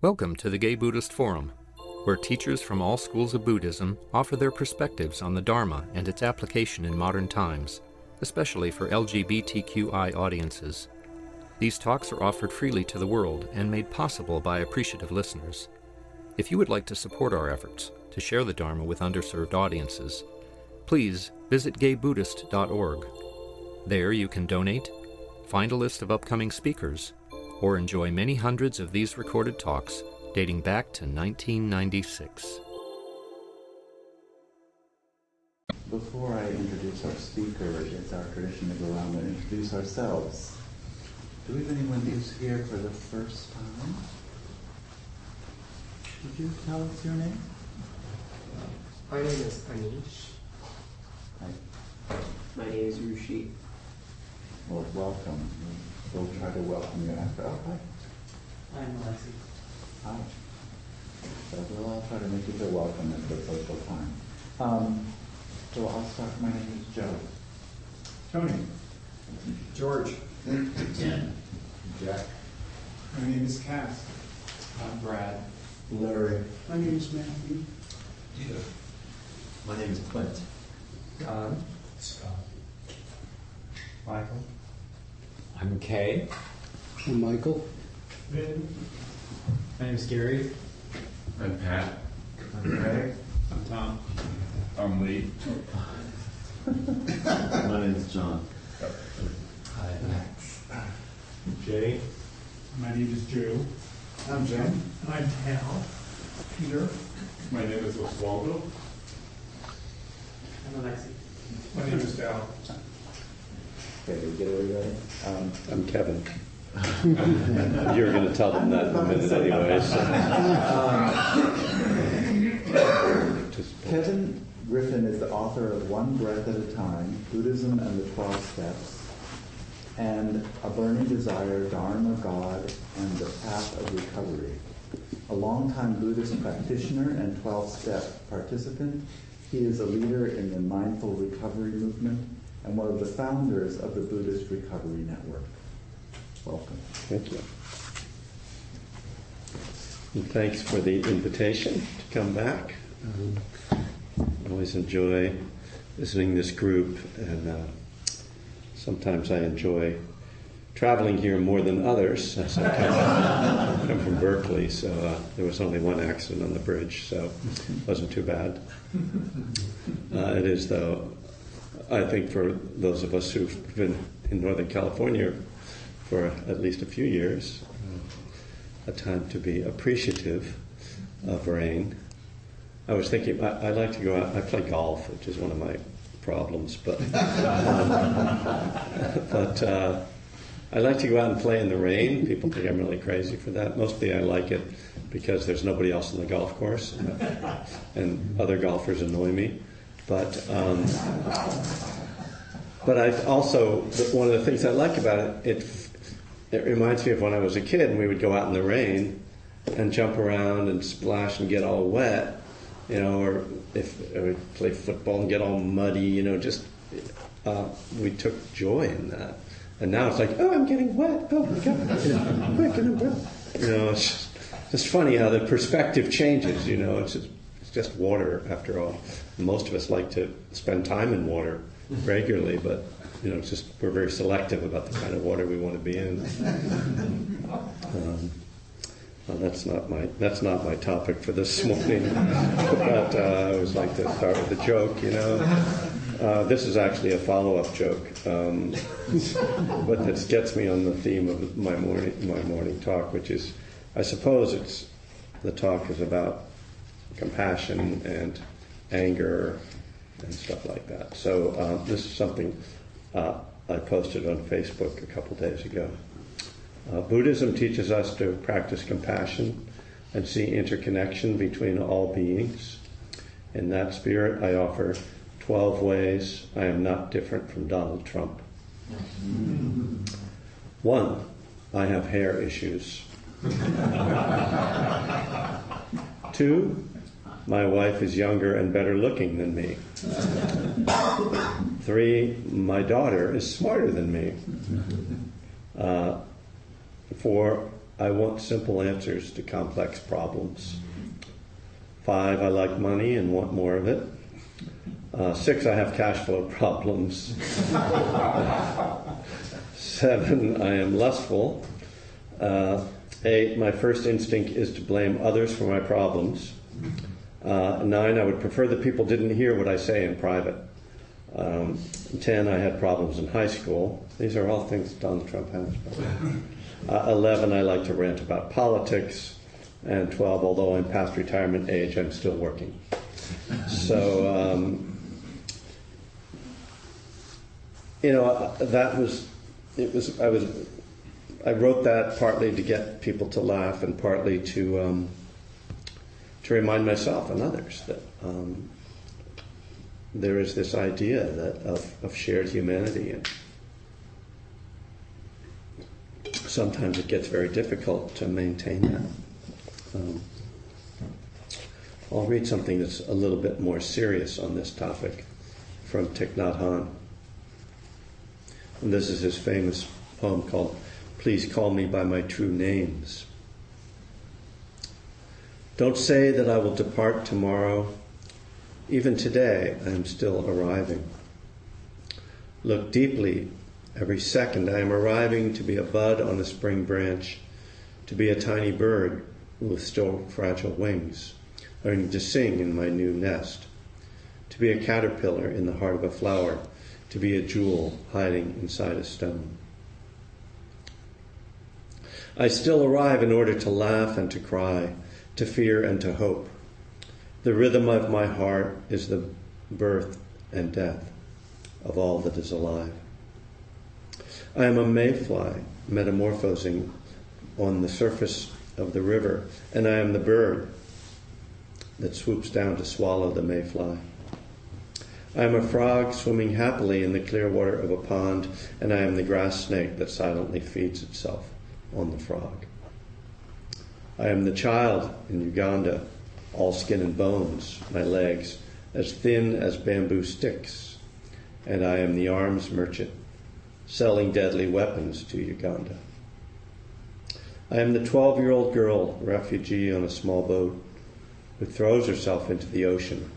Welcome to the Gay Buddhist Forum, where teachers from all schools of Buddhism offer their perspectives on the Dharma and its application in modern times, especially for LGBTQI audiences. These talks are offered freely to the world and made possible by appreciative listeners. If you would like to support our efforts to share the Dharma with underserved audiences, please visit gaybuddhist.org. There you can donate, find a list of upcoming speakers, or enjoy many hundreds of these recorded talks dating back to 1996. Before I introduce our speaker, it's our tradition to go around and introduce ourselves. Do we have anyone who's here for the first time? Could you tell us your name? My name is Anish. Hi. My name is Rushi. Well, welcome. We'll try to welcome you after. Oh, hi. I'm Alexi. Hi. So we'll all try to make you feel welcome at the social time. So I'll start. My name is Joe. Tony. George. Tim. Jack. My name is Cass. I'm Brad. Larry. My name is Matthew. Dita. My name is Clint. Don. Scott. Michael. I'm Kay. I'm Michael. Vin. My name is Gary. I'm Pat. I'm Craig. I'm Tom. I'm Lee. My name is John. Hi. Jay. My name is Joe. I'm Jim. And I'm Hal. Peter. My name is Oswaldo. I'm Alexi. My name is Dal. Okay, did we get everybody? I'm Kevin. You're going to tell them that in a minute anyway. So. Kevin Griffin is the author of One Breath at a Time, Buddhism and the 12 Steps, and A Burning Desire, Dharma, God, and the Path of Recovery. A longtime Buddhist practitioner and 12-step participant, he is a leader in the mindful recovery movement and one of the founders of the Buddhist Recovery Network. Welcome. Thank you. And thanks for the invitation to come back. I always enjoy visiting this group, and sometimes I enjoy traveling here more than others. I come from Berkeley, so there was only one accident on the bridge, so it wasn't too bad. It is, though, I think for those of us who've been in Northern California for at least a few years, a time to be appreciative of rain. I was thinking, I like to go out, I play golf, which is one of my problems, but I like to go out and play in the rain. People think I'm really crazy for that. Mostly I like it because there's nobody else on the golf course, and other golfers annoy me. But I also, one of the things I like about it, it reminds me of when I was a kid and we would go out in the rain and jump around and splash and get all wet, or if we play football and get all muddy, we took joy in that. And now it's like, oh, I'm getting wet. Oh my God, quick, and I'm wet. It's just funny how the perspective changes. It's just water after all. Most of us like to spend time in water regularly, but it's just we're very selective about the kind of water we want to be in. Well, that's not my topic for this morning. But I always like to start with a joke. This is actually a follow-up joke, but this gets me on the theme of my morning talk, which is, I suppose the talk is about compassion and anger and stuff like that. So this is something I posted on Facebook a couple days ago. Buddhism teaches us to practice compassion and see interconnection between all beings. In that spirit, I offer 12 ways I am not different from Donald Trump. 1, I have hair issues. 2, my wife is younger and better looking than me. 3, my daughter is smarter than me. 4, I want simple answers to complex problems. 5, I like money and want more of it. 6, I have cash flow problems. 7, I am lustful. 8, my first instinct is to blame others for my problems. 9, I would prefer that people didn't hear what I say in private. 10, I had problems in high school. These are all things Donald Trump has. 11, I like to rant about politics. And 12, although I'm past retirement age, I'm still working. So, I wrote that partly to get people to laugh and partly to remind myself and others that there is this idea that of shared humanity, and sometimes it gets very difficult to maintain that. I'll read something that's a little bit more serious on this topic from Thich Nhat Hanh. And this is his famous poem called "Please Call Me by My True Names." Don't say that I will depart tomorrow. Even today, I am still arriving. Look deeply. Every second, I am arriving to be a bud on a spring branch, to be a tiny bird with still fragile wings, learning to sing in my new nest, to be a caterpillar in the heart of a flower, to be a jewel hiding inside a stone. I still arrive in order to laugh and to cry, to fear and to hope. The rhythm of my heart is the birth and death of all that is alive. I am a mayfly metamorphosing on the surface of the river, and I am the bird that swoops down to swallow the mayfly. I am a frog swimming happily in the clear water of a pond, and I am the grass snake that silently feeds itself on the frog. I am the child in Uganda, all skin and bones, my legs as thin as bamboo sticks, and I am the arms merchant selling deadly weapons to Uganda. I am the 12-year-old girl, refugee on a small boat, who throws herself into the ocean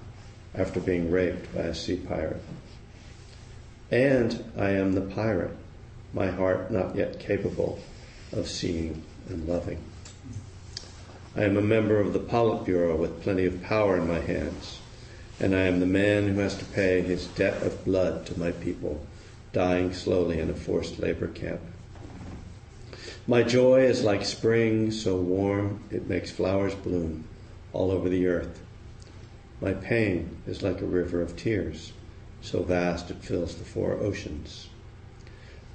after being raped by a sea pirate. And I am the pirate, my heart not yet capable of seeing and loving. I am a member of the Politburo with plenty of power in my hands, and I am the man who has to pay his debt of blood to my people, dying slowly in a forced labor camp. My joy is like spring, so warm it makes flowers bloom all over the earth. My pain is like a river of tears, so vast it fills the 4 oceans.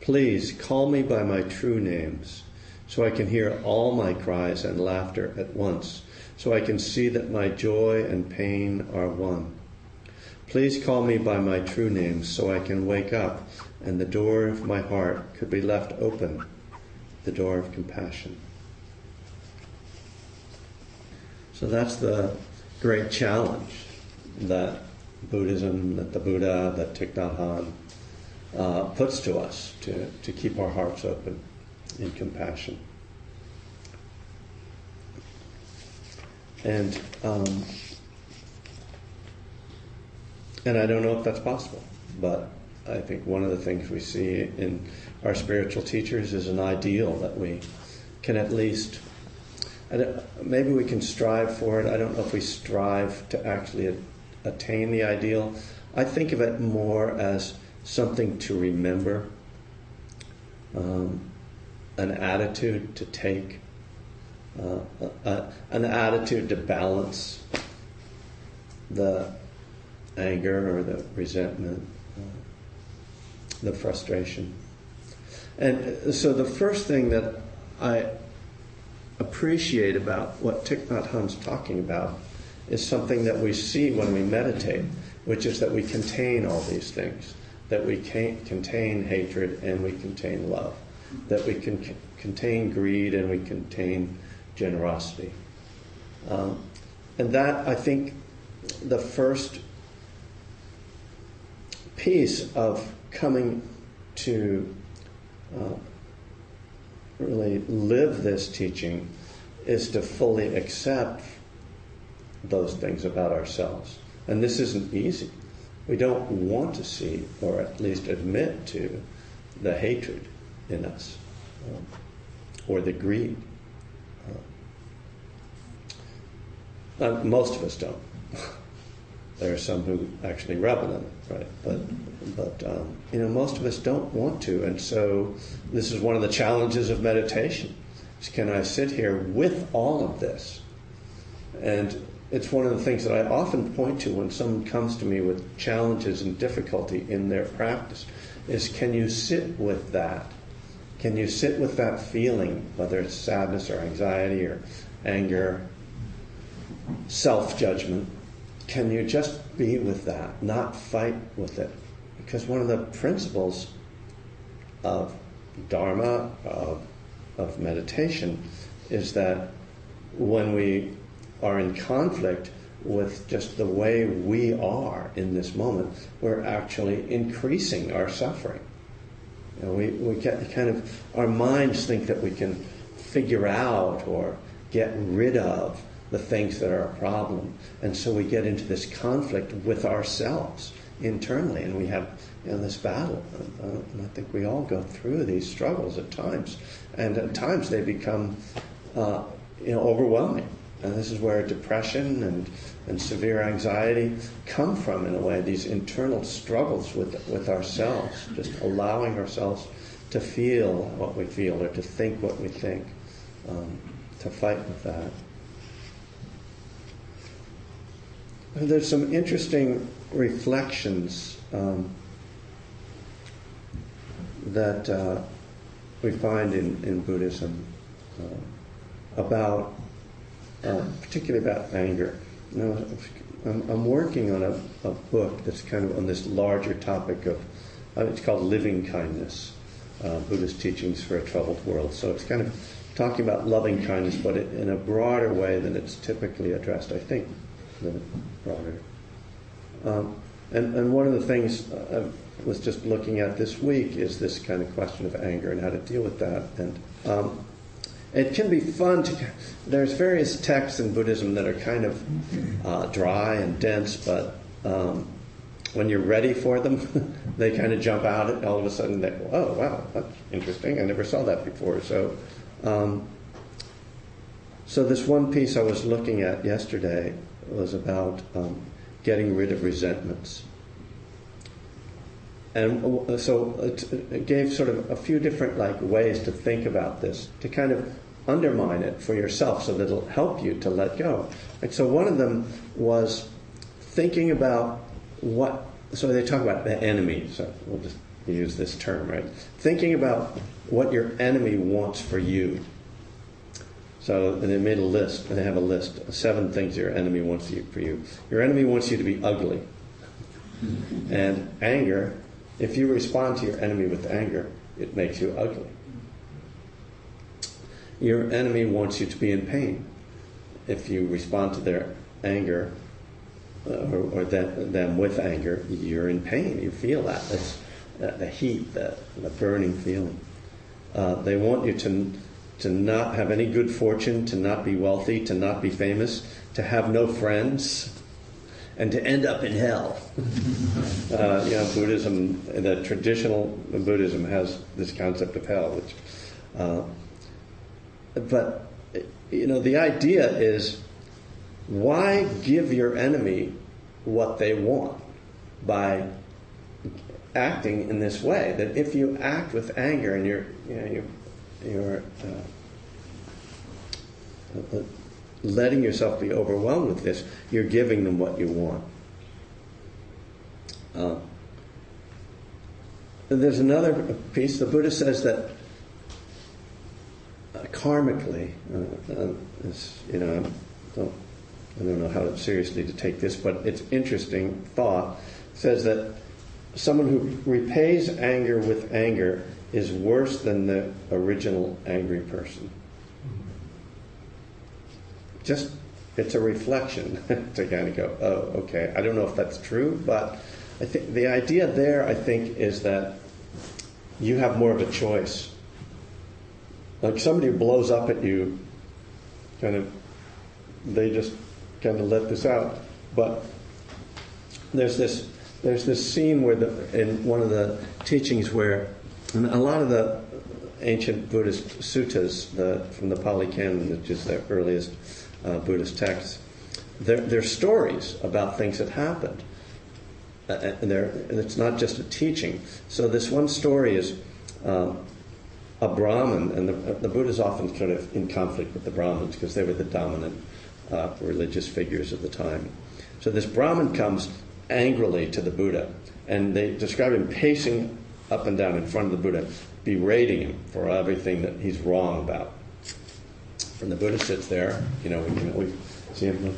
Please call me by my true names, so I can hear all my cries and laughter at once, so I can see that my joy and pain are one. Please call me by my true names, so I can wake up and the door of my heart could be left open, the door of compassion. So that's the great challenge that Buddhism, that the Buddha, that Thich Nhat Hanh puts to us, to keep our hearts open in compassion. And I don't know if that's possible, but I think one of the things we see in our spiritual teachers is an ideal that we can at least, maybe we can strive for it. I don't know if we strive to actually attain the ideal. I think of it more as something to remember, an attitude to take, an attitude to balance the anger or the resentment, the frustration. And so the first thing that I appreciate about what Thich Nhat Hanh's talking about is something that we see when we meditate, which is that we contain all these things, that we contain hatred and we contain love, that we can contain greed and we contain generosity. And that, I think, the first piece of coming to really live this teaching is to fully accept those things about ourselves. And this isn't easy. We don't want to see, or at least admit to, the hatred in us, or the greed. Most of us don't. There are some who actually revel in it, right? But most of us don't want to, and so this is one of the challenges of meditation. Is can I sit here with all of this? And it's one of the things that I often point to when someone comes to me with challenges and difficulty in their practice, is can you sit with that? Can you sit with that feeling, whether it's sadness or anxiety or anger, self-judgment? Can you just be with that, not fight with it? Because one of the principles of Dharma, of meditation, is that when we are in conflict with just the way we are in this moment, we're actually increasing our suffering. We get kind of, our minds think that we can figure out or get rid of the things that are a problem. And so we get into this conflict with ourselves internally, and we have this battle. And I think we all go through these struggles at times. And at times they become overwhelming. And this is where depression and severe anxiety come from, in a way, these internal struggles with ourselves, just allowing ourselves to feel what we feel or to think what we think, to fight with that. And there's some interesting reflections that we find in Buddhism about, particularly about anger. I'm working on a book that's kind of on this larger topic of, it's called Living Kindness, Buddhist Teachings for a Troubled World. So it's kind of talking about loving kindness, but in a broader way than it's typically addressed, I think, broader. And one of the things I was just looking at this week is this kind of question of anger and how to deal with that. And it can be fun there's various texts in Buddhism that are kind of dry and dense, but when you're ready for them, they kind of jump out and all of a sudden they go, oh, wow, that's interesting. I never saw that before. So this one piece I was looking at yesterday was about getting rid of resentments. And so it gave sort of a few different ways to think about this, to kind of undermine it for yourself so that it'll help you to let go. And so one of them was thinking about so they talk about the enemy, so we'll just use this term, right? Thinking about what your enemy wants for you. So they made a list, and they have a list of 7 things your enemy wants for you. Your enemy wants you to be ugly. And anger, if you respond to your enemy with anger, it makes you ugly. Your enemy wants you to be in pain. If you respond to their anger, or them with anger, you're in pain. You feel that. That's the heat, the burning feeling. They want you to not have any good fortune, to not be wealthy, to not be famous, to have no friends, and to end up in hell. Buddhism, the traditional Buddhism has this concept of hell, but the idea is, why give your enemy what they want by acting in this way? That if you act with anger and you're letting yourself be overwhelmed with this, you're giving them what you want. And there's another piece. The Buddha says that karmically, I don't know how seriously to take this, but it's interesting thought. Says that someone who repays anger with anger is worse than the original angry person. Just, it's a reflection to kind of go, oh, okay, I don't know if that's true, but I think the idea there, is that you have more of a choice like somebody who blows up at you, they just kind of let this out. But there's this scene where in one of the teachings where, and a lot of the ancient Buddhist suttas from the Pali Canon, which is the earliest Buddhist texts, they're stories about things that happened. And it's not just a teaching. So this one story is a Brahmin, and the Buddha is often sort of in conflict with the Brahmins because they were the dominant religious figures of the time. So this Brahmin comes angrily to the Buddha, and they describe him pacing up and down in front of the Buddha, berating him for everything that he's wrong about. And the Buddha sits there, we see him.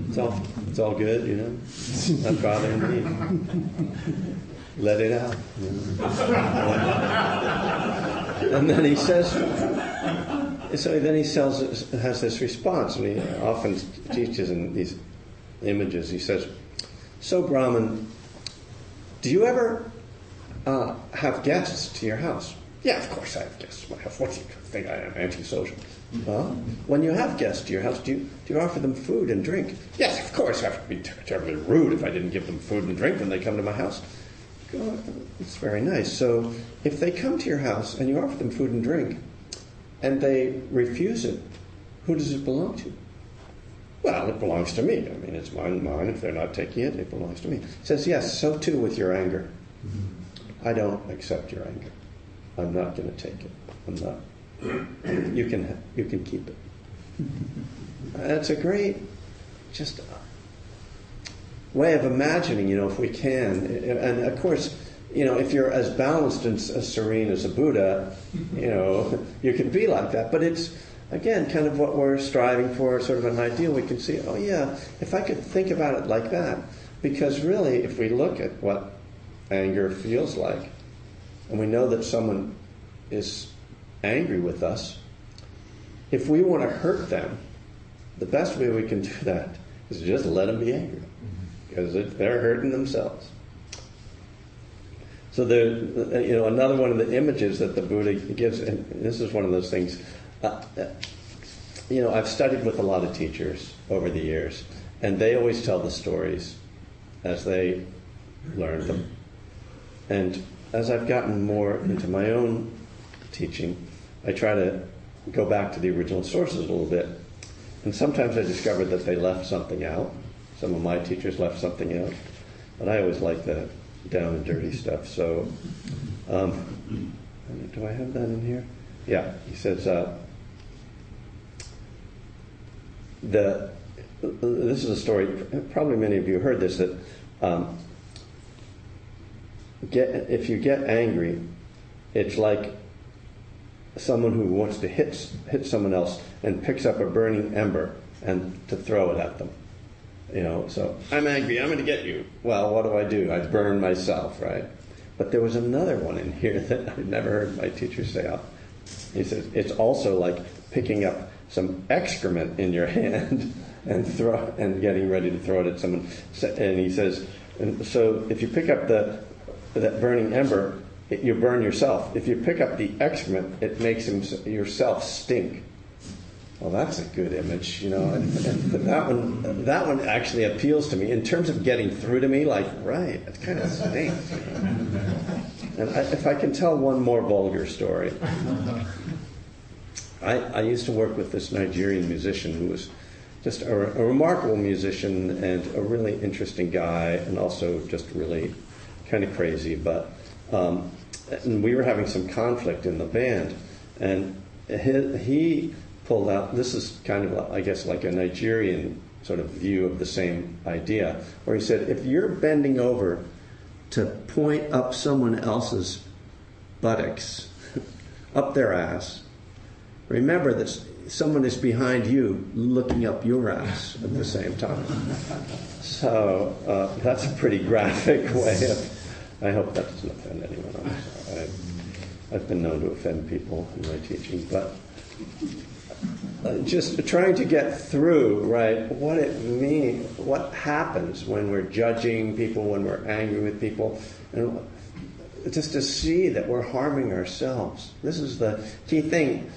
It's all good, not bothering me. Let it out. And then he says, has this response, and he often teaches in these images. He says, "So Brahman, do you ever have guests to your house?" "Yeah, of course I have guests to my house. What do you think I am, antisocial?" "Well, when you have guests to your house, do you offer them food and drink?" "Yes, of course. I have to be terribly rude if I didn't give them food and drink when they come to my house." "Oh, it's very nice. So if they come to your house and you offer them food and drink and they refuse it, who does it belong to?" "Well, it belongs to me. I mean, it's mine. If they're not taking it, it belongs to me." He says, "Yes, so too with your anger. I don't accept your anger. I'm not going to take it. I'm not. You can keep it." That's a great, just way of imagining, if we can. And of course, if you're as balanced and as serene as a Buddha, you can be like that. But it's, again, kind of what we're striving for, sort of an ideal. We can see, oh yeah, if I could think about it like that. Because really, if we look at what anger feels like, and we know that someone is angry with us, if we want to hurt them, the best way we can do that is just let them be angry, because they're hurting themselves. So another one of the images that the Buddha gives, and this is one of those things, I've studied with a lot of teachers over the years, and they always tell the stories as they learn them. And as I've gotten more into my own teaching, I try to go back to the original sources a little bit. And sometimes I discover that they left something out. Some of my teachers left something out. But I always like the down and dirty stuff. So, do I have that in here? Yeah, he says, this is a story, probably many of you heard this, that if you get angry, it's like someone who wants to hit someone else and picks up a burning ember and to throw it at them. So I'm angry, I'm going to get you. Well, what do? I burn myself, right? But there was another one in here that I'd never heard my teacher say out. He says, it's also like picking up some excrement in your hand and getting ready to throw it at someone. And he says, and so if you pick up that burning ember, you burn yourself. If you pick up the excrement, it makes yourself stink. Well, that's a good image, and that one actually appeals to me in terms of getting through to me. Like, right, it kind of stinks. And if I can tell one more vulgar story, I used to work with this Nigerian musician who was just a remarkable musician and a really interesting guy, and also just really kind of crazy. But and we were having some conflict in the band, and he pulled out, this is kind of, I guess, like a Nigerian sort of view of the same idea, where he said, if you're bending over to point up someone else's buttocks, up their ass, remember that someone is behind you looking up your ass at the same time. So that's a pretty graphic way of, I hope that doesn't offend anyone. I'm sorry. I've been known to offend people in my teaching, but just trying to get through, right, what it means, what happens when we're judging people, when we're angry with people. And just to see that we're harming ourselves. This is the key thing.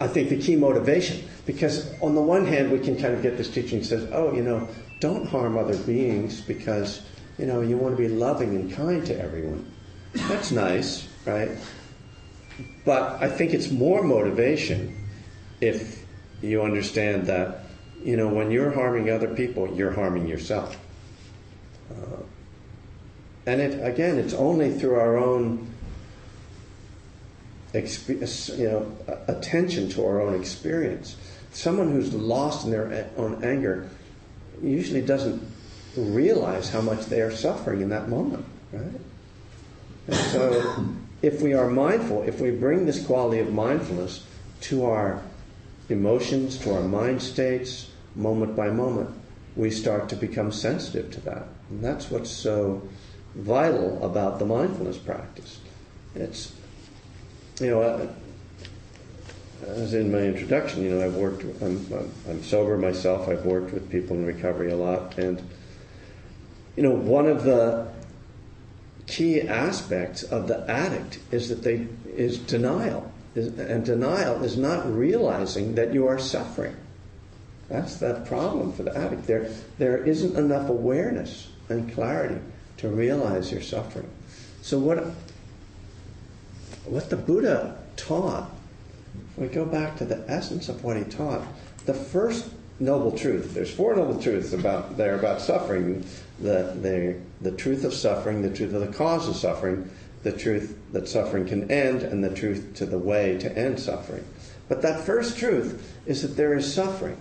I think the key motivation, because on the one hand we can kind of get this teaching that says, oh, don't harm other beings because, you want to be loving and kind to everyone. That's nice, right? But I think it's more motivation if you understand that, when you're harming other people, you're harming yourself. And it's only through our own attention to our own experience. Someone who's lost in their own anger usually doesn't realize how much they are suffering in that moment, right? And so if we are mindful, if we bring this quality of mindfulness to our emotions, to our mind states, moment by moment, we start to become sensitive to that. And that's what's so vital about the mindfulness practice. It's, as in my introduction, I'm sober myself. I've worked with people in recovery a lot, and one of the key aspects of the addict is that is denial, and denial is not realizing that you are suffering. That's the problem for the addict. There isn't enough awareness and clarity to realize you're suffering. So what the Buddha taught, we go back to the essence of what he taught. The first noble truth, there's 4 noble truths about suffering. The truth of suffering, the truth of the cause of suffering, the truth that suffering can end, and the truth to the way to end suffering. But that first truth is that there is suffering.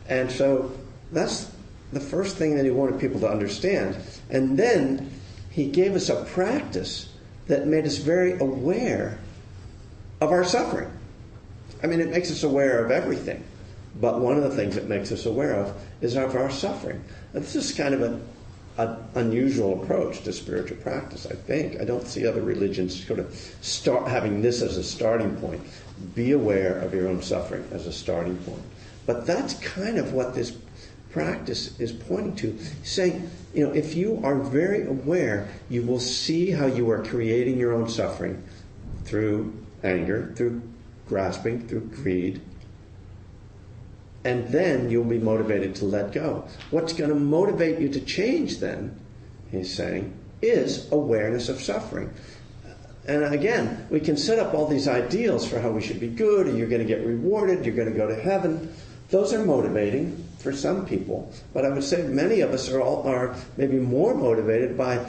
And so that's the first thing that he wanted people to understand. And then he gave us a practice that made us very aware of our suffering. I mean, it makes us aware of everything. But one of the things it makes us aware of is of our suffering. And this is kind of an unusual approach to spiritual practice, I think. I don't see other religions sort of start having this as a starting point. Be aware of your own suffering as a starting point. But that's kind of what this practice is pointing to, saying, if you are very aware, you will see how you are creating your own suffering through anger, through grasping, through greed, and then you'll be motivated to let go. What's going to motivate you to change then, he's saying, is awareness of suffering. And again, we can set up all these ideals for how we should be good, or you're going to get rewarded, you're going to go to heaven. Those are motivating for some people, but I would say many of us are maybe more motivated by,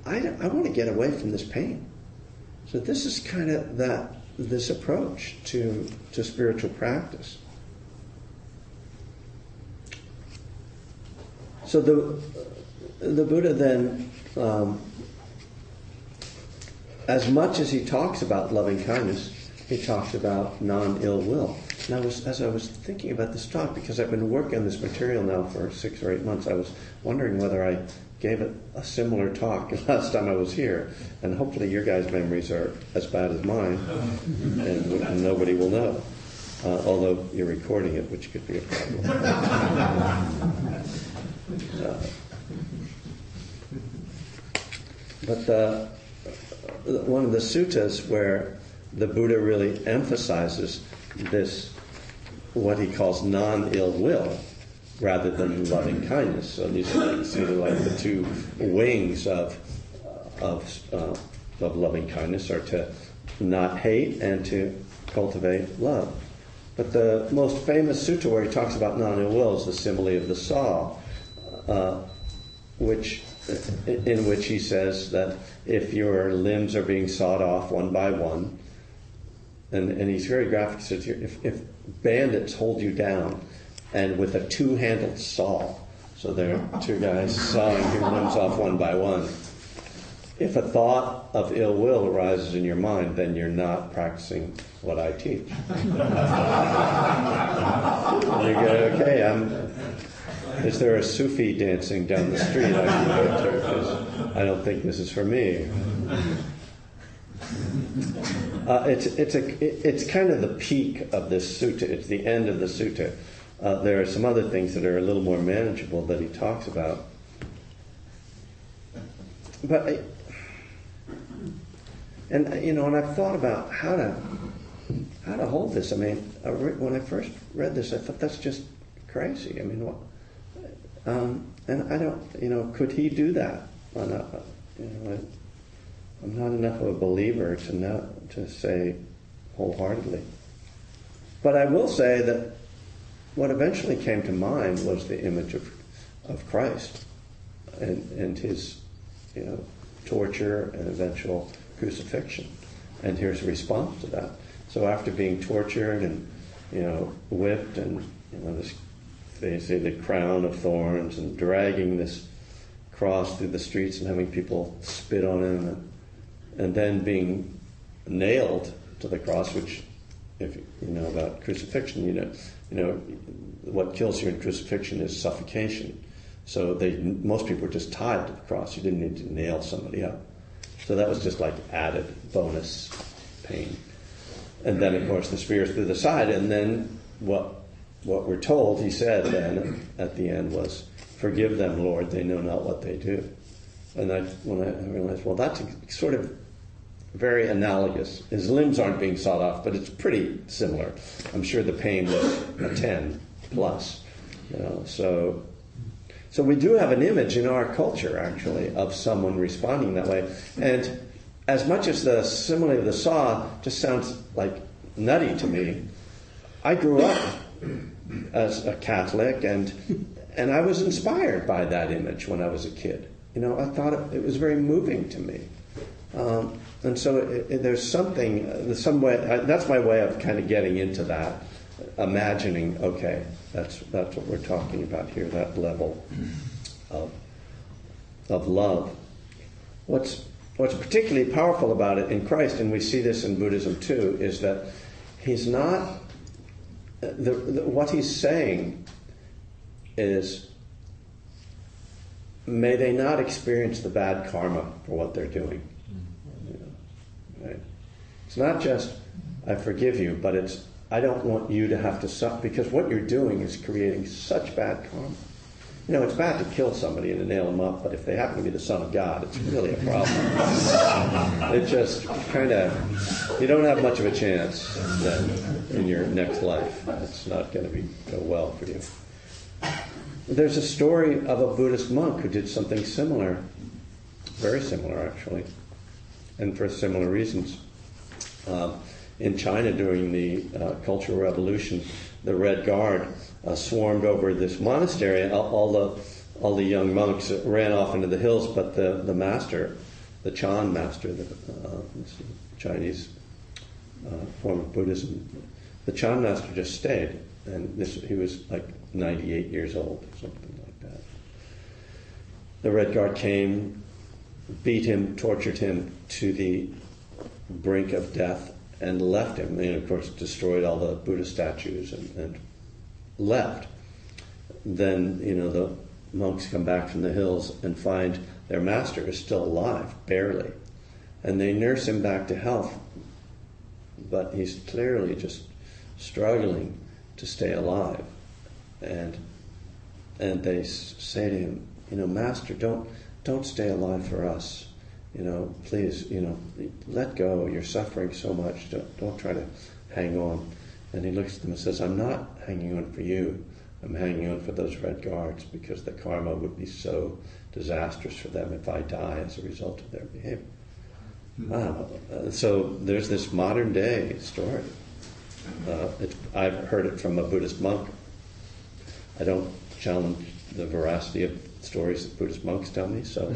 I want to get away from this pain. So this is kind of this approach to spiritual practice. So the Buddha then, as much as he talks about loving kindness, he talks about non-ill will. And as I was thinking about this talk, because I've been working on this material now for 6 or 8 months, I was wondering whether I gave it a similar talk last time I was here. And hopefully your guys' memories are as bad as mine, and nobody will know. Although you're recording it, which could be a problem. But one of the suttas where the Buddha really emphasizes this, what he calls non-ill will, rather than loving kindness. So these are sort of like the 2 wings of loving kindness, are to not hate and to cultivate love. But the most famous sutta where he talks about non-ill will is the simile of the saw, in which he says that if your limbs are being sawed off one by one, and he's very graphic, he says if bandits hold you down and with a 2-handled saw, so there are 2 guys sawing your limbs off one by one, if a thought of ill will arises in your mind, then you're not practicing what I teach. And you go, okay, is there a Sufi dancing down the street I can go to? Because I don't think this is for me. It's kind of the peak of this sutta. It's the end of the sutta. There are some other things that are a little more manageable that he talks about. But And and I've thought about how to hold this. I mean, when I first read this, I thought that's just crazy. I mean, what? And I don't, could he do that? I'm not enough of a believer to say wholeheartedly. But I will say that what eventually came to mind was the image of Christ and his, torture and eventual crucifixion. And here's a response to that. So after being tortured and, whipped and, they say the crown of thorns and dragging this cross through the streets and having people spit on him and then being nailed to the cross, which, if you know about crucifixion, what kills you in crucifixion is suffocation. So most people were just tied to the cross. You didn't need to nail somebody up. So that was just like added bonus pain. And then, of course, the spears through the side. And then what we're told, he said then at the end was, "Forgive them, Lord, they know not what they do." And when I realized, well, that's sort of very analogous. His limbs aren't being sawed off, but it's pretty similar. I'm sure the pain was a 10 plus. So we do have an image in our culture, actually, of someone responding that way. And as much as the simile of the saw just sounds like nutty to me, I grew up as a Catholic, and I was inspired by that image when I was a kid. I thought it was very moving to me. And so there's something, some way, that's my way of kind of getting into that, imagining, okay, that's what we're talking about here, that level of love. What's particularly powerful about it in Christ, and we see this in Buddhism too, is that he's not, what he's saying is, may they not experience the bad karma for what they're doing. Right? It's not just, I forgive you, but it's, I don't want you to have to suffer, because what you're doing is creating such bad karma. It's bad to kill somebody and to nail them up, but if they happen to be the Son of God, it's really a problem. It just kind of, you don't have much of a chance then in your next life. It's not going to go well for you. There's a story of a Buddhist monk who did something similar, very similar actually, and for similar reasons. In China during the Cultural Revolution, the Red Guard swarmed over this monastery, and all the young monks ran off into the hills, but the master, the Chan master, the Chinese form of Buddhism, the Chan master just stayed, and he was like 98 years old, or something like that. The Red Guard came, beat him, tortured him to the brink of death, and left him. And of course, destroyed all the Buddha statues and left. Then, the monks come back from the hills and find their master is still alive, barely. And they nurse him back to health, but he's clearly just struggling to stay alive. And they say to him, Master, don't stay alive for us. Please, let go. You're suffering so much. Don't try to hang on. And he looks at them and says, I'm not hanging on for you. I'm hanging on for those Red Guards, because the karma would be so disastrous for them if I die as a result of their behavior. So there's this modern day story. I've heard it from a Buddhist monk. I don't challenge the veracity of stories that Buddhist monks tell me, so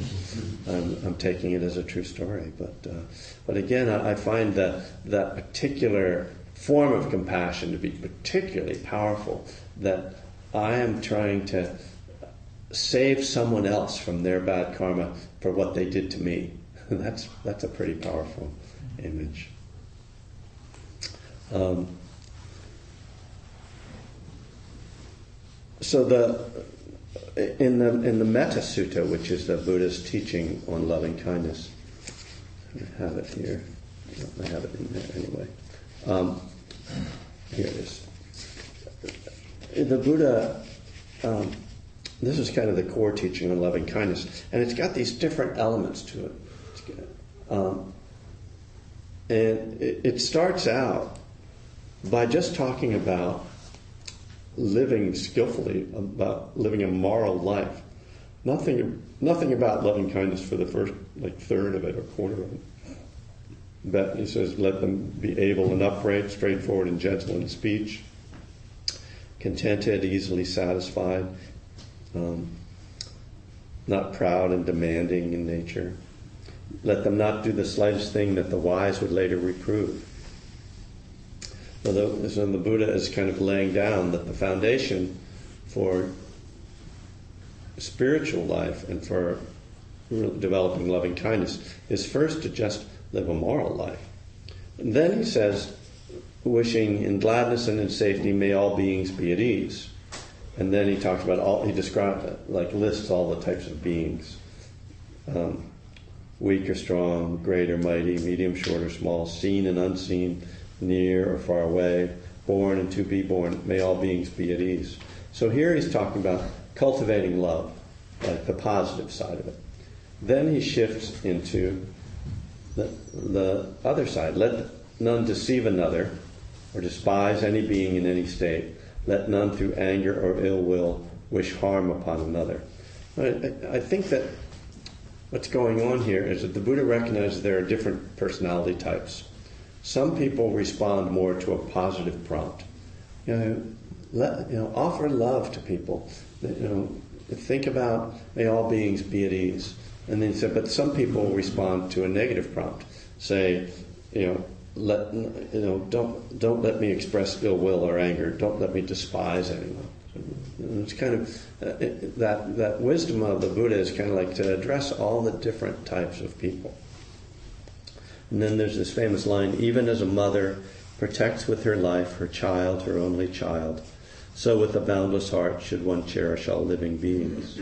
I'm taking it as a true story. But again, I find that particular form of compassion to be particularly powerful, that I am trying to save someone else from their bad karma for what they did to me. That's a pretty powerful image. So in the Metta Sutta, which is the Buddha's teaching on loving kindness, I have it here. I have it in there anyway. Here it is. The Buddha, this is kind of the core teaching on loving kindness, and it's got these different elements to it. And it starts out by just talking about living skillfully, about living a moral life. Nothing about loving kindness for the first third of it or quarter of it. But he says, let them be able and upright, straightforward and gentle in speech, contented, easily satisfied, not proud and demanding in nature. Let them not do the slightest thing that the wise would later reprove. So the Buddha is kind of laying down that the foundation for spiritual life and for developing loving kindness is first to just live a moral life. And then he says, wishing in gladness and in safety may all beings be at ease. And then he talks about he describes lists all the types of beings. Weak or strong, great or mighty, medium, short or small, seen and unseen, near or far away, born and to be born, may all beings be at ease. So here he's talking about cultivating love, like the positive side of it. Then he shifts into the other side. Let none deceive another or despise any being in any state. Let none through anger or ill will wish harm upon another. I think that what's going on here is that the Buddha recognizes there are different personality types. Some people respond more to a positive prompt. Offer love to people. Think about may all beings be at ease. And then he said, but some people respond to a negative prompt. Say, don't let me express ill will or anger. Don't let me despise anyone. And it's kind of that wisdom of the Buddha is kind of like to address all the different types of people. And then there's this famous line, even as a mother protects with her life her child, her only child, so with a boundless heart should one cherish all living beings.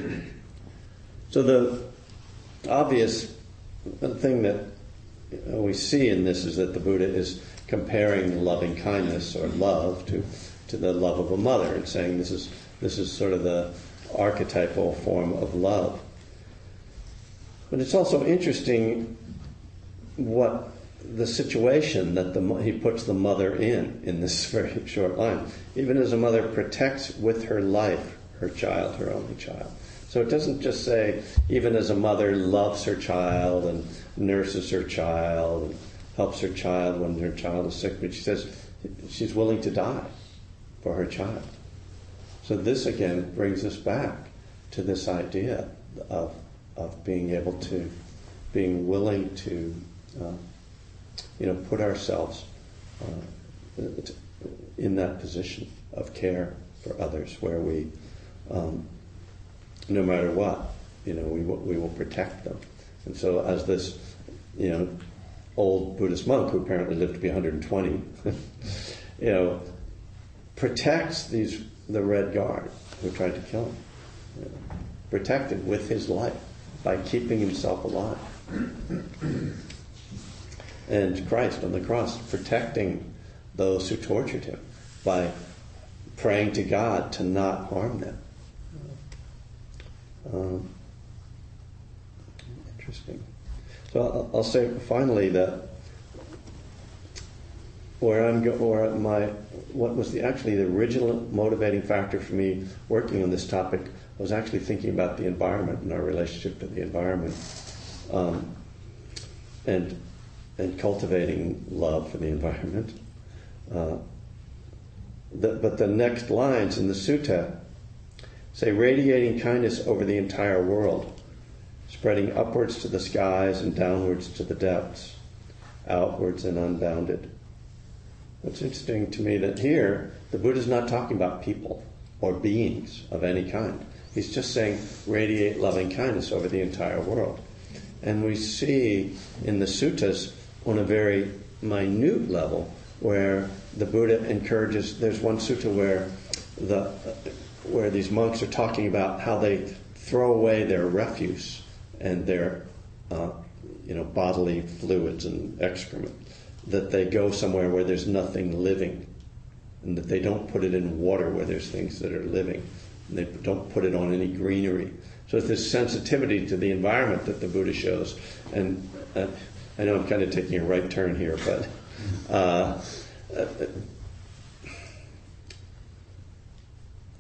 So the obvious thing that we see in this is that the Buddha is comparing loving kindness or love to the love of a mother and saying this is sort of the archetypal form of love. But it's also interesting what the situation that he puts the mother in this very short line. Even as a mother protects with her life her child, her only child. So it doesn't just say, even as a mother loves her child and nurses her child and helps her child when her child is sick, but she says she's willing to die for her child. So this again brings us back to this idea of being willing to put ourselves in that position of care for others, where we, no matter what, we will protect them. And so, as this, old Buddhist monk who apparently lived to be 120, protects the Red Guard who tried to kill him, protected with his life by keeping himself alive. And Christ on the cross protecting those who tortured him by praying to God to not harm them. Interesting. So I'll say finally that what was the original motivating factor for me working on this topic was actually thinking about the environment and our relationship to the environment, and cultivating love for the environment. But the next lines in the sutta say, radiating kindness over the entire world, spreading upwards to the skies and downwards to the depths, outwards and unbounded. It's interesting to me that here the Buddha is not talking about people or beings of any kind. He's just saying radiate loving kindness over the entire world. And we see in the suttas on a very minute level where the Buddha encourages. There's one sutta where these monks are talking about how they throw away their refuse and their bodily fluids and excrement, that they go somewhere where there's nothing living, and that they don't put it in water where there's things that are living, and they don't put it on any greenery. So it's this sensitivity to the environment that the Buddha shows, and I know I'm kind of taking a right turn here, but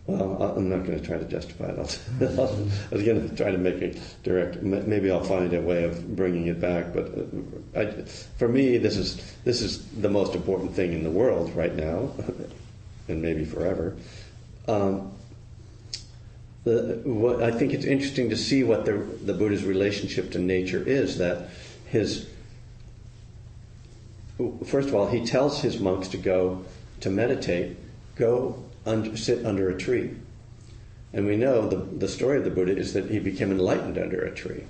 well, I'm not going to try to justify it. I was going to try to make it direct. Maybe I'll find a way of bringing it back. But for me, this is the most important thing in the world right now, and maybe forever. I think it's interesting to see what the Buddha's relationship to nature is. That first of all, he tells his monks to go to meditate, sit under a tree. And we know the story of the Buddha is that he became enlightened under a tree.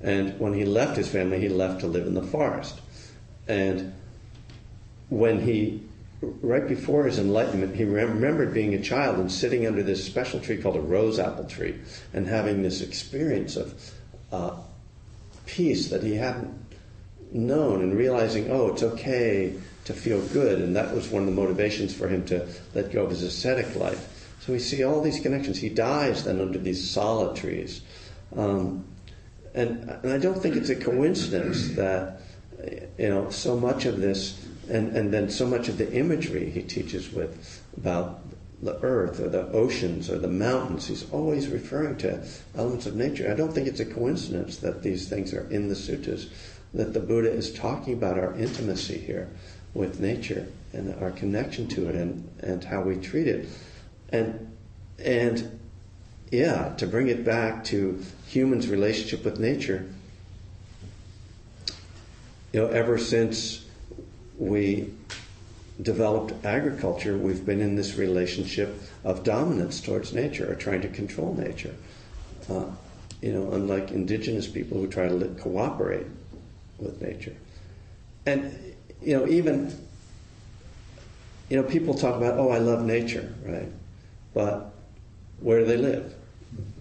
And when he left his family, he left to live in the forest. And right before his enlightenment, he remembered being a child and sitting under this special tree called a rose apple tree and having this experience of peace that he hadn't known, and realizing, oh, it's okay to feel good. And that was one of the motivations for him to let go of his ascetic life. So we see all these connections. He dies then under these solid trees. And I don't think it's a coincidence that, so much of this, and then so much of the imagery he teaches with about the earth or the oceans or the mountains, he's always referring to elements of nature. I don't think it's a coincidence that these things are in the suttas, that the Buddha is talking about our intimacy here with nature and our connection to it and how we treat it. And yeah, to bring it back to humans' relationship with nature, ever since we developed agriculture, we've been in this relationship of dominance towards nature, or trying to control nature. Unlike indigenous people who try to cooperate with nature. And, even, people talk about, oh, I love nature, right? But where do they live?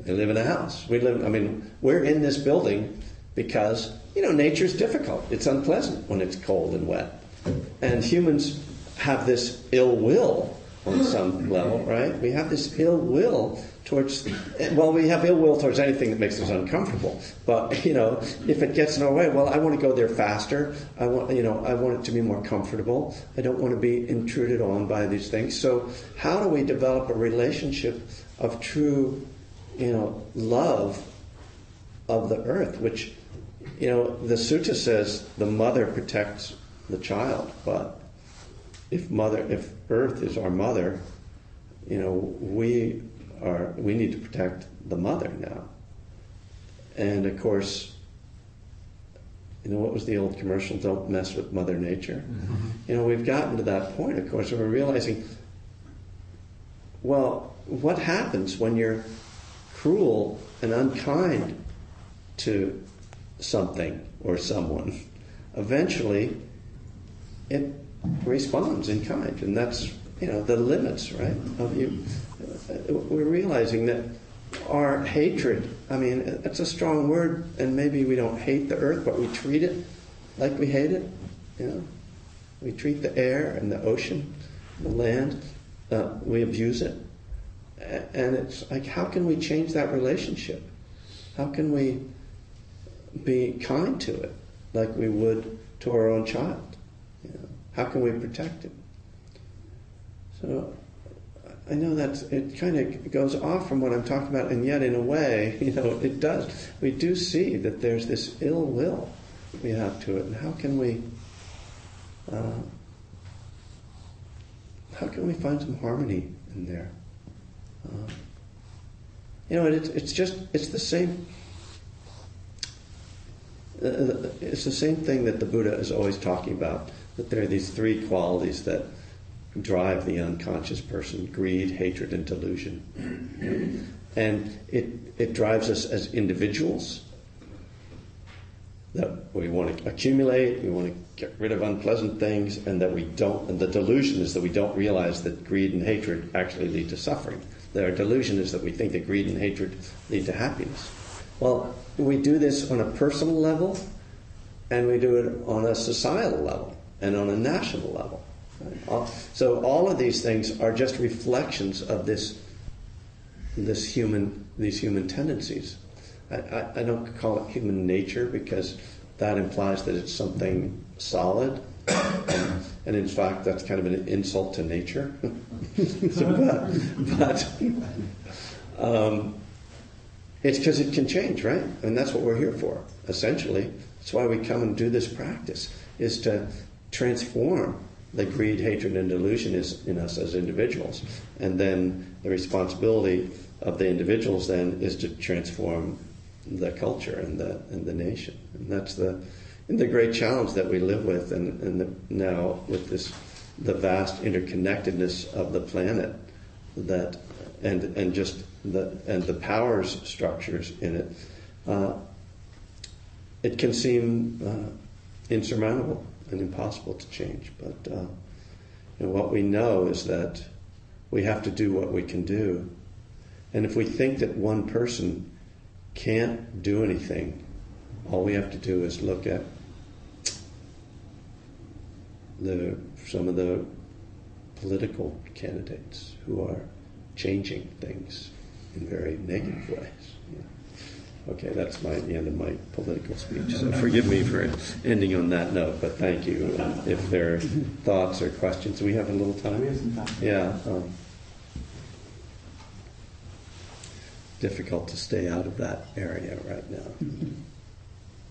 They live in a house. We're in this building because, nature's difficult. It's unpleasant when it's cold and wet. And humans have this ill will on some level, right? We have this ill will towards, we have ill will towards anything that makes us uncomfortable. But, if it gets in our way, I want to go there faster. I want it to be more comfortable. I don't want to be intruded on by these things. So how do we develop a relationship of true, love of the earth, which, the sutta says the mother protects the child, but if earth is our mother, we need to protect the mother now. And of course, what was the old commercial? Don't mess with Mother Nature. Mm-hmm. We've gotten to that point, of course, where we're realizing, what happens when you're cruel and unkind to something or someone? Eventually, it responds in kind, and that's the limits, right, of you. We're realizing that our hatred, it's a strong word, and maybe we don't hate the earth, but we treat it like we hate it. We treat the air and the ocean, the land, we abuse it. And it's like, how can we change that relationship? How can we be kind to it like we would to our own child? How can we protect it? So I know that it kind of goes off from what I'm talking about, and yet in a way, it does. We do see that there's this ill will we have to it, and how can we find some harmony in there? It's the same. It's the same thing that the Buddha is always talking about. That there are these three qualities that drive the unconscious person: greed, hatred, and delusion. And it drives us as individuals, that we want to accumulate, we want to get rid of unpleasant things, and that we don't. And the delusion is that we don't realize that greed and hatred actually lead to suffering. Our delusion is that we think that greed and hatred lead to happiness. Well, we do this on a personal level, and we do it on a societal level, and on a national level. Right? So all of these things are just reflections of these human tendencies. I don't call it human nature because that implies that it's something solid. And in fact, that's kind of an insult to nature. but it's because it can change, right? And that's what we're here for, essentially. That's why we come and do this practice, is to transform the greed, hatred, and delusion is in us as individuals. And then the responsibility of the individuals then is to transform the culture and the nation. And that's the great challenge that we live with, and now with the vast interconnectedness of the planet, that and the powers structures in it. It can seem insurmountable and impossible to change, but what we know is that we have to do what we can do. And if we think that one person can't do anything, all we have to do is look at some of the political candidates who are changing things in very negative ways. Yeah. Okay, that's the end of my political speech. So forgive me for ending on that note, but thank you. If there are thoughts or questions, we have a little time. We have some time. Yeah. Difficult to stay out of that area right now.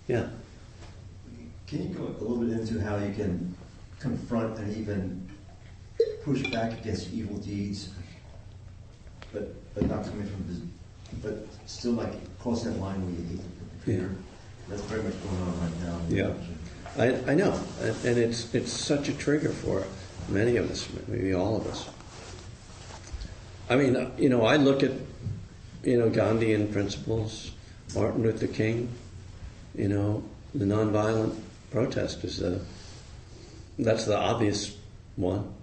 Yeah. Can you go a little bit into how you can confront and even push back against evil deeds, but not coming from this, but still like cross that line where you hate the perpetrator? That's very much going on right now. Yeah, I know, and it's such a trigger for many of us, maybe all of us. I mean, I look at Gandhian principles, Martin Luther King, the nonviolent protest is that's the obvious one,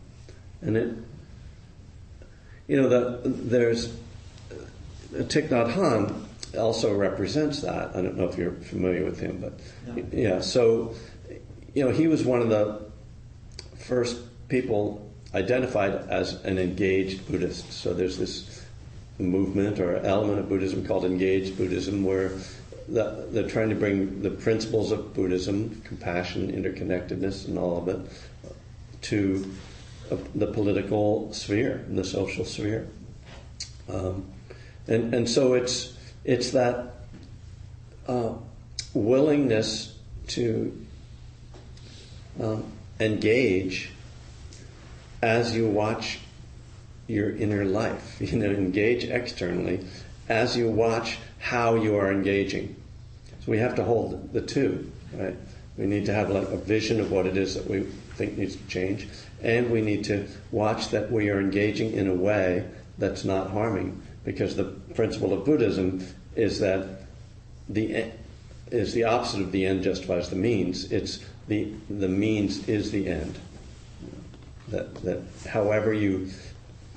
and there's Thich Nhat Hanh also represents that. I don't know if you're familiar with him, but yeah. So he was one of the first people identified as an engaged Buddhist. So there's this movement or element of Buddhism called engaged Buddhism, where they're trying to bring the principles of Buddhism, compassion, interconnectedness, and all of it, to the political sphere, the social sphere. And so it's that willingness to engage as you watch your inner life, engage externally as you watch how you are engaging. So we have to hold the two, right? We need to have like a vision of what it is that we think needs to change, and we need to watch that we are engaging in a way that's not harming, because the principle of Buddhism is that the opposite of the end justifies the means. It's the means is the end. That however you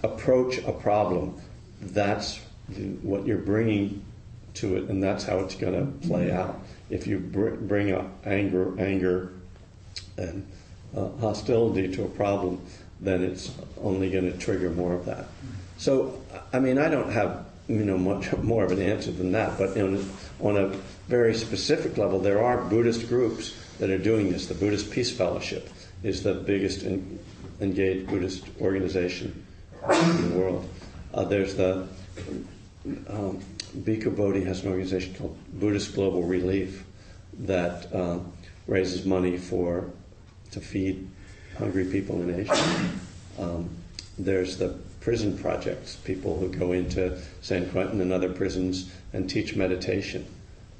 approach a problem, that's what you're bringing to it, and that's how it's going to play out. If you bring up anger and hostility to a problem, then it's only going to trigger more of that. So, I mean, I don't have much more of an answer than that, but on a very specific level, there are Buddhist groups that are doing this. The Buddhist Peace Fellowship is the biggest engaged Buddhist organization in the world. There's the Bhikkhu Bodhi has an organization called Buddhist Global Relief that raises money to feed hungry people in Asia. There's the prison projects, people who go into San Quentin and other prisons and teach meditation.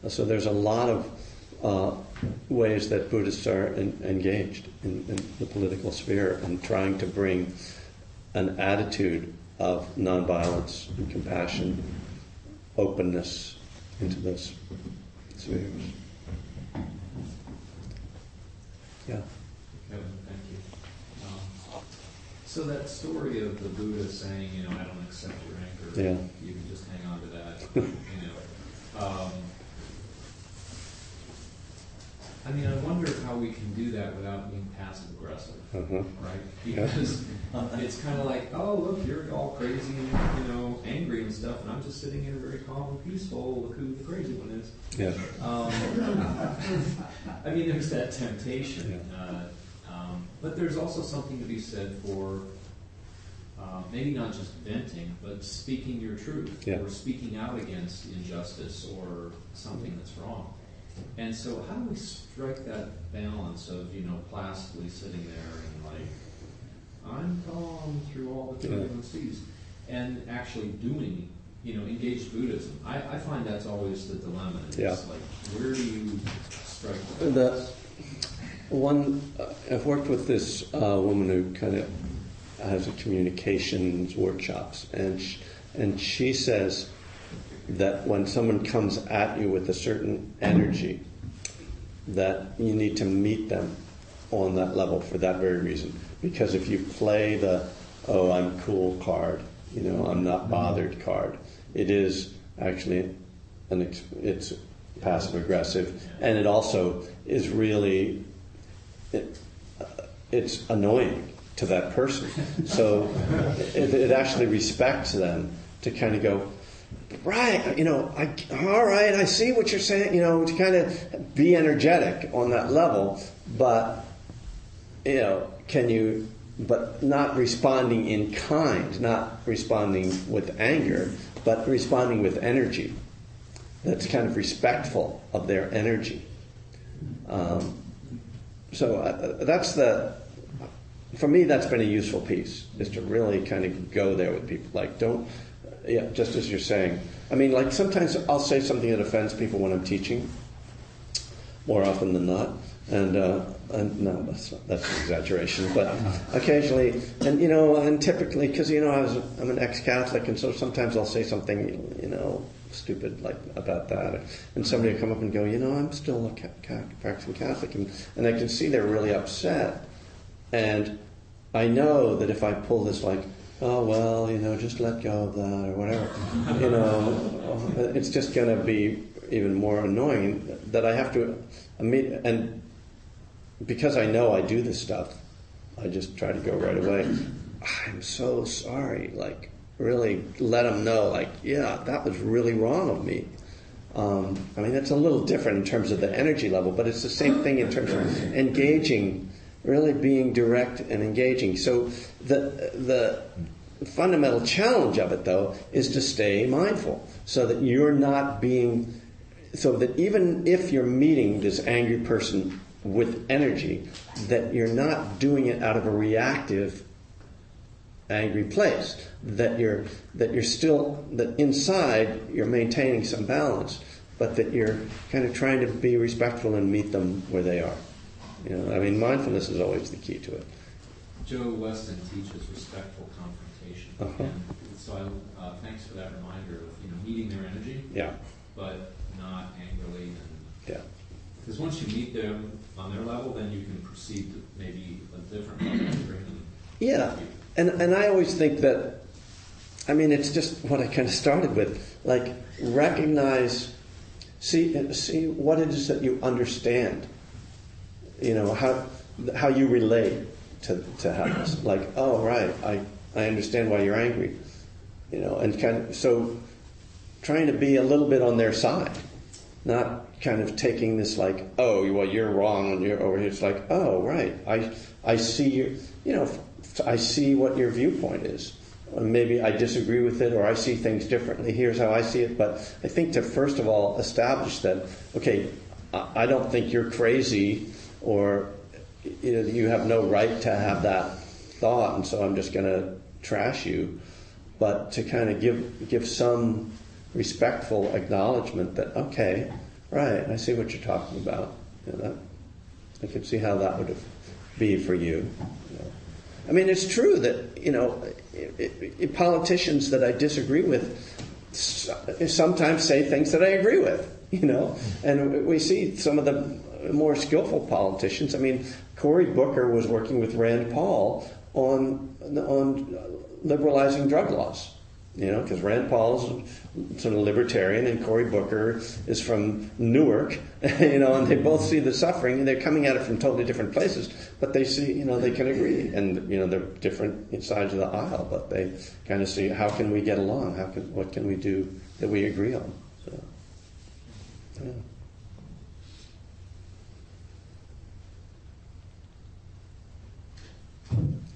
So there's a lot of ways that Buddhists are engaged in the political sphere and trying to bring an attitude of nonviolence and compassion, openness into those spheres. Yeah. Kevin, thank you. So that story of the Buddha saying, I don't accept your anger, Yeah. you can just hang on to that, I wonder how we can do that without being passive aggressive, right? Because it's kind of like, oh, look, you're all crazy and, angry and stuff, and I'm just sitting here very calm and peaceful. Look who the crazy one is. Yeah. I mean, there's that temptation. But there's also something to be said for maybe not just venting, but speaking your truth, or speaking out against injustice or something that's wrong. And so how do we strike that balance of, placidly sitting there and like, I'm calm through all the turbulences, and actually doing, engaged Buddhism? I find that's always the dilemma. It's like, where do you strike the balance? I've worked with this woman who kind of has a communications workshops, and she says that when someone comes at you with a certain energy, that you need to meet them on that level for that very reason. Because if you play the "oh, I'm cool" card, I'm not bothered card, it is actually it's passive aggressive, and it also is really it's annoying to that person. So it actually respects them to kind of go, right, all right, I see what you're saying, to kind of be energetic on that level, but, but not responding in kind, not responding with anger, but responding with energy. That's kind of respectful of their energy. So for me, that's been a useful piece, is to really kind of go there with people. Like, just as you're saying. I mean, like, sometimes I'll say something that offends people when I'm teaching, more often than not. And no, that's an exaggeration. But occasionally, and typically, because, I'm an ex-Catholic, and so sometimes I'll say something, stupid like about that. And somebody will come up and go, I'm still a practicing Catholic. And I can see they're really upset. And I know that if I pull this like, oh, well, just let go of that or whatever, it's just going to be even more annoying that I have to meet. And because I know I do this stuff, I just try to go right away. I'm so sorry. Like, really let them know, like, that was really wrong of me. I mean, it's a little different in terms of the energy level, but it's the same thing in terms of engaging, really being direct and engaging. So the fundamental challenge of it, though, is to stay mindful so that you're not being, so that even if you're meeting this angry person with energy, that you're not doing it out of a reactive, angry place, that you're still, that inside you're maintaining some balance, but that you're kind of trying to be respectful and meet them where they are. I mean, mindfulness is always the key to it. Joe Weston teaches respectful confrontation. And so thanks for that reminder of meeting their energy, but not angrily. Because once you meet them on their level, then you can proceed to maybe a different level of bringing. And I always think that, I mean, it's just what I kind of started with, like, recognize, see what it is that you understand, how you relate to happiness. Like, oh, right, I understand why you're angry, and kind of, so trying to be a little bit on their side, not kind of taking this like, oh, well, you're wrong and you're over here. It's like, oh, right, I see you, I see what your viewpoint is. Maybe I disagree with it, or I see things differently. Here's how I see it. But I think to first of all establish that, okay, I don't think you're crazy, or you have no right to have that thought, and so I'm just going to trash you. But to kind of give some respectful acknowledgement that, okay, right, I see what you're talking about. I can see how that would be for you. I mean, it's true that, politicians that I disagree with sometimes say things that I agree with, and we see some of the more skillful politicians. I mean, Cory Booker was working with Rand Paul on liberalizing drug laws, because Rand Paul's sort of libertarian and Cory Booker is from Newark, and they both see the suffering, and they're coming at it from totally different places, but they see, they can agree, and they're different sides of the aisle, but they kind of see, how can we get along? What can we do that we agree on? So,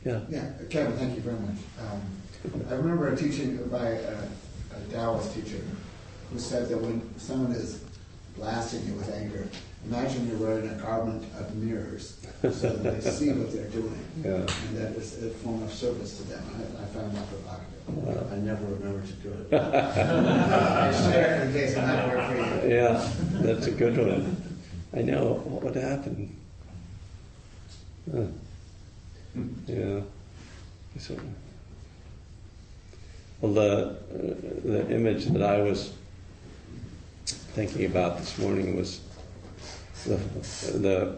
yeah. Yeah, Kevin, thank you very much. I remember a teaching by a Taoist teacher who said that when someone is blasting you with anger, imagine you're wearing a garment of mirrors so that they see what they're doing, and that is a form of service to them. I found that provocative. I never remember to do it. I share it in case I'm not work for you. Yeah, that's a good one. I know what would happen. Huh. Yeah. So, well, the image that I was thinking about this morning was the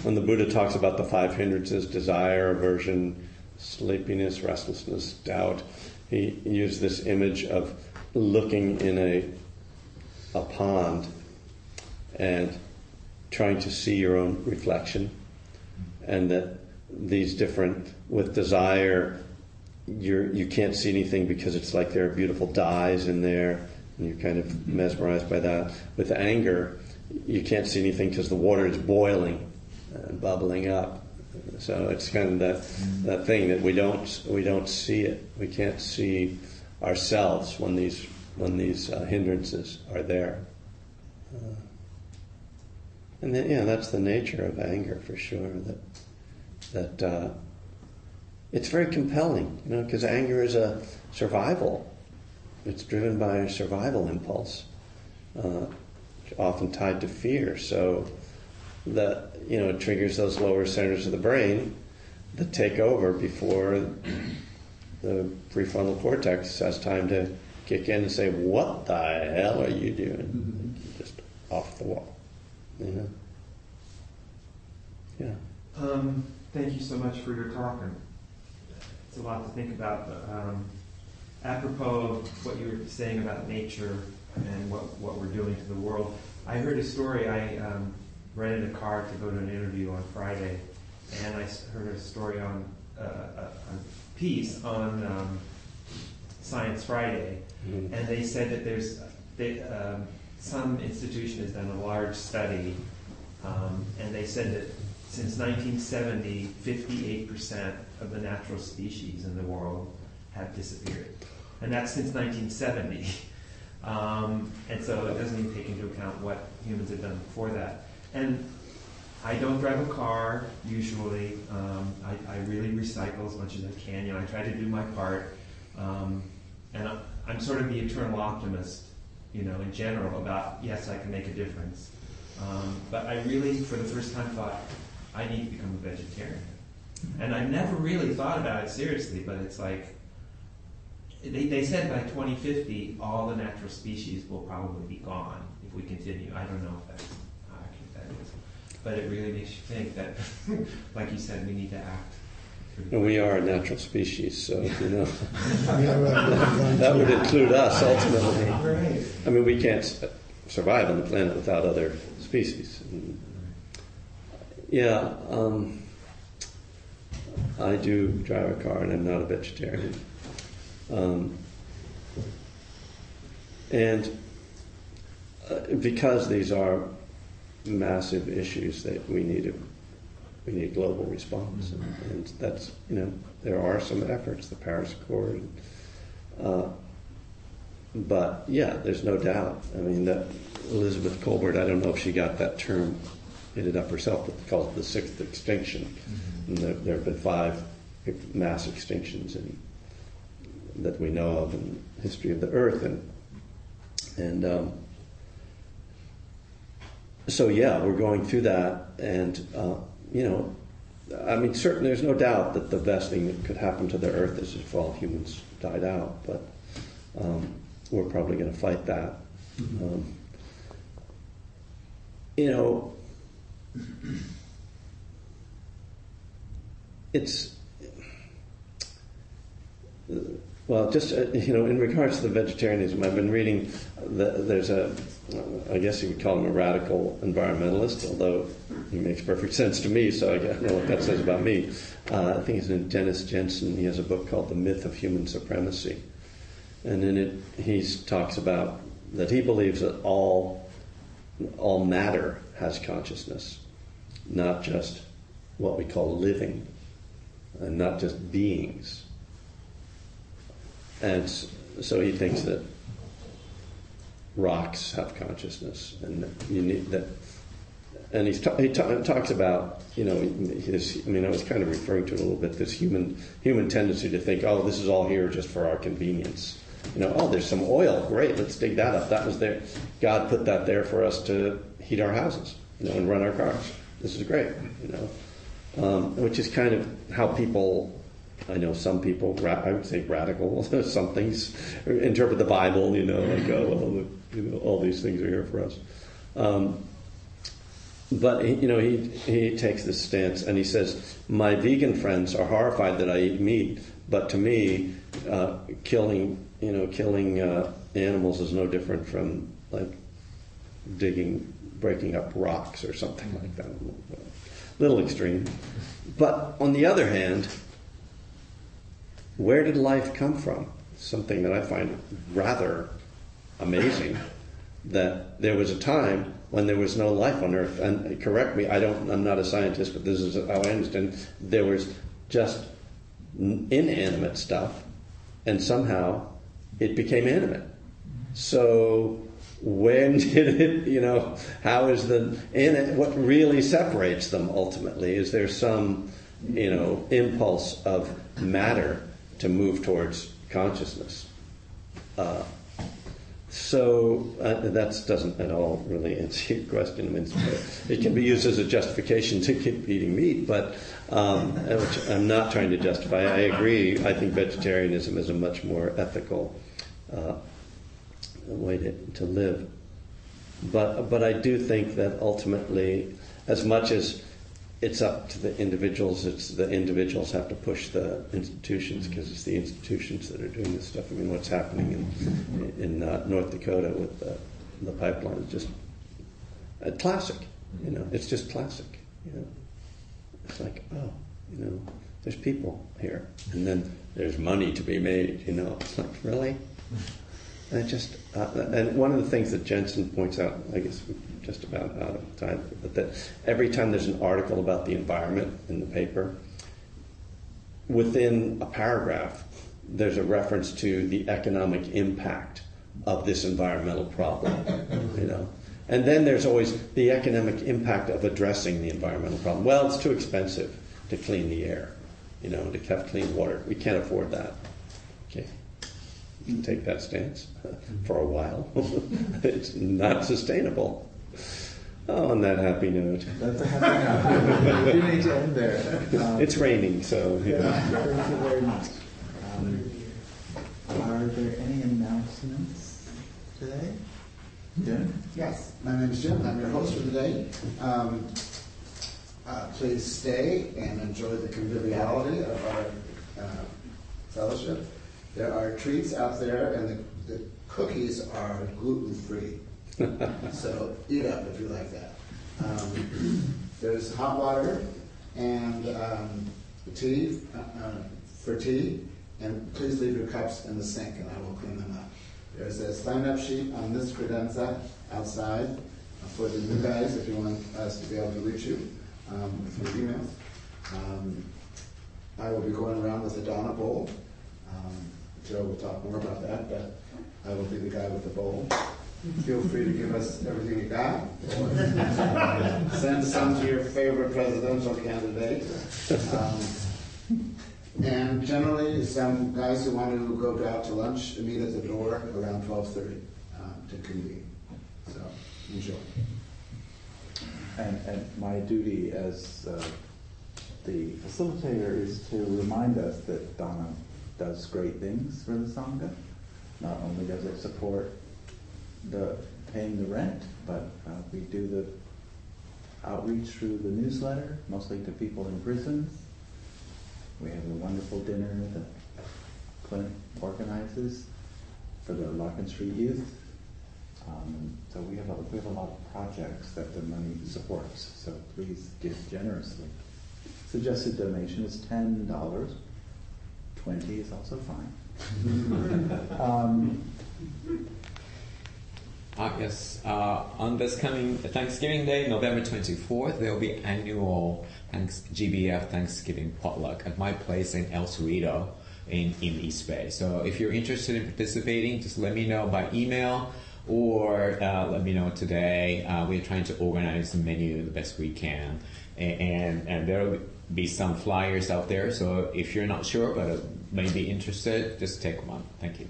when the Buddha talks about the 5 hindrances: desire, aversion, sleepiness, restlessness, doubt. He used this image of looking in a pond and trying to see your own reflection, and that these different, with desire, you can't see anything because it's like there are beautiful dyes in there, and you're kind of mesmerized by that. With anger, you can't see anything because the water is boiling and bubbling up. So it's kind of that thing that we don't see it. We can't see ourselves when these hindrances are there. And then, that's the nature of anger for sure. That it's very compelling, because anger is a survival. It's driven by a survival impulse, often tied to fear. So that it triggers those lower centers of the brain that take over before the prefrontal cortex has time to kick in and say, "What the hell are you doing?" Just off the wall. Yeah. Thank you so much for your talk. And it's a lot to think about. But, apropos of what you were saying about nature and what we're doing to the world, I heard a story. I rented a car to go to an interview on Friday, and I heard a story on a piece on Science Friday, and they said that there's some institution has done a large study, and they said that since 1970, 58% of the natural species in the world have disappeared. And that's since 1970. And so it doesn't even take into account what humans have done before that. And I don't drive a car, usually. I really recycle as much as I can. I try to do my part. And I'm sort of the eternal optimist, in general, about, yes, I can make a difference. But I really, for the first time, thought, I need to become a vegetarian. And I never really thought about it seriously, but it's like, they said by 2050, all the natural species will probably be gone if we continue. I don't know if that's how accurate that is. But it really makes you think that, like you said, we need to act. And we are a natural species, so, that would include us, ultimately. Right. I mean, we can't survive on the planet without other species. I do drive a car, and I'm not a vegetarian. Because these are massive issues that we need global response, and that's there are some efforts, the Paris Accord, but there's no doubt. I mean, that Elizabeth Colbert, I don't know if she got that term, made it up herself, but called it the sixth extinction. And there have been 5 mass extinctions that we know of in the history of the Earth, so we're going through that, and I mean, certainly there's no doubt that the best thing that could happen to the Earth is if all humans died out, but we're probably going to fight that. Well, just, in regards to the vegetarianism, I've been reading, there's I guess you would call him a radical environmentalist, although he makes perfect sense to me, so I don't know what that says about me. I think his name is Dennis Jensen. He has a book called The Myth of Human Supremacy. And in it, he talks about that he believes that all matter has consciousness, not just what we call living, and not just beings. And so he thinks that rocks have consciousness, and you need that. And he talks about, I was kind of referring to it a little bit, this human tendency to think, oh, this is all here just for our convenience. There's some oil, great, let's dig that up. That was there. God put that there for us to heat our houses, and run our cars. This is great, which is kind of how people. I know some people, I would say radical, some things interpret the Bible, all these things are here for us. But he takes this stance, and he says, my vegan friends are horrified that I eat meat, but to me, killing animals is no different from like breaking up rocks or something like that. Little extreme. But on the other hand, where did life come from? Something that I find rather amazing, that there was a time when there was no life on Earth. And correct me, I'm not a scientist, but this is how I understand. There was just inanimate stuff, and somehow it became animate. So when did it, how is what really separates them ultimately? Is there some, impulse of matter to move towards consciousness? So that doesn't at all really answer your question. It can be used as a justification to keep eating meat, but which I'm not trying to justify. I agree. I think vegetarianism is a much more ethical way to live. But I do think that ultimately, as much as it's up to the individuals, the individuals have to push the institutions, because it's the institutions that are doing this stuff. What's happening in North Dakota with the pipeline is just classic. It's just classic. It's like, there's people here, and then there's money to be made. It's like, really? And and one of the things that Jensen points out, I guess we're just about out of time, but that every time there's an article about the environment in the paper, within a paragraph, there's a reference to the economic impact of this environmental problem, And then there's always the economic impact of addressing the environmental problem. Well, it's too expensive to clean the air, to have clean water. We can't afford that. Okay. You can take that stance for a while. It's not sustainable. Oh, on that happy note. That's a happy note. We do need to end there. It's raining, so. Thank you very much. Are there any announcements today? Jim? Yes, my name is Jim. I'm your host for today. Please stay and enjoy the conviviality of our fellowship. There are treats out there, and the cookies are gluten-free. So eat up if you like that. There's hot water and tea for tea, and please leave your cups in the sink, and I will clean them up. There's a sign-up sheet on this credenza outside for the new guys if you want us to be able to reach you through emails. I will be going around with a Donna bowl. Joe will talk more about that, but I will be the guy with the bowl. Feel free to give us everything you got, or send some to your favorite presidential candidate. And generally, some guys who want to go out to lunch meet at the door around 12:30 to convene. So, enjoy. And my duty as the facilitator is to remind us that Donna does great things for the Sangha. Not only does it support the paying the rent, but we do the outreach through the newsletter, mostly to people in prisons. We have a wonderful dinner that Clint organizes for the Larkin Street youth. So we have a lot of projects that the money supports. So please give generously. Suggested donation is $10. $20 is also fine. Yes, on this coming Thanksgiving Day, November 24th, there will be annual GBF Thanksgiving potluck at my place in El Cerrito in East Bay. So if you're interested in participating, just let me know by email or let me know today. We're trying to organize the menu the best we can. And there will be some flyers out there. So if you're not sure but may be interested, just take one. Thank you.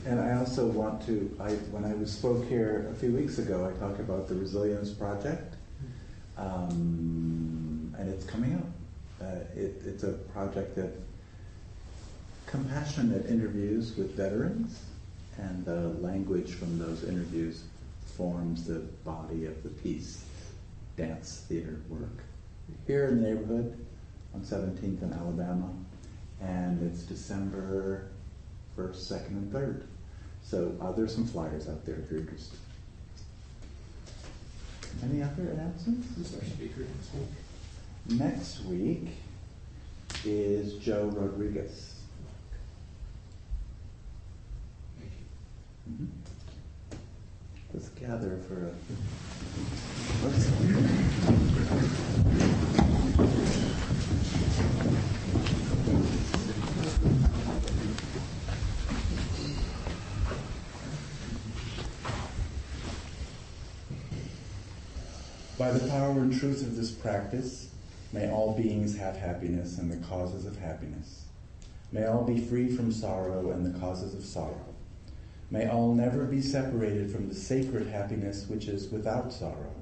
And I also want to, when I spoke here a few weeks ago, I talked about the Resilience Project, and it's coming up. It's a project of compassionate interviews with veterans, and the language from those interviews forms the body of the piece, dance theater work. Here in the neighborhood, on 17th and Alabama, and it's December 1st, 2nd, and 3rd. So there's some flyers out there if you're interested. Any other announcements? Who's our speaker next week? Next week is Joe Rodriguez. Mm-hmm. Let's gather for a... By the power and truth of this practice, may all beings have happiness and the causes of happiness. May all be free from sorrow and the causes of sorrow. May all never be separated from the sacred happiness which is without sorrow.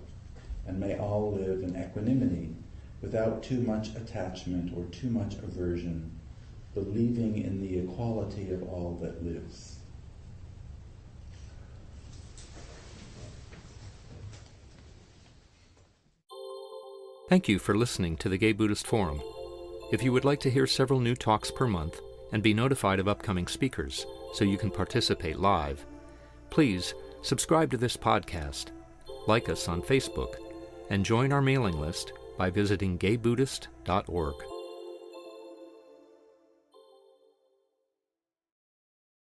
And may all live in equanimity, without too much attachment or too much aversion, believing in the equality of all that lives. Thank you for listening to the Gay Buddhist Forum. If you would like to hear several new talks per month and be notified of upcoming speakers so you can participate live, please subscribe to this podcast, like us on Facebook, and join our mailing list by visiting gaybuddhist.org.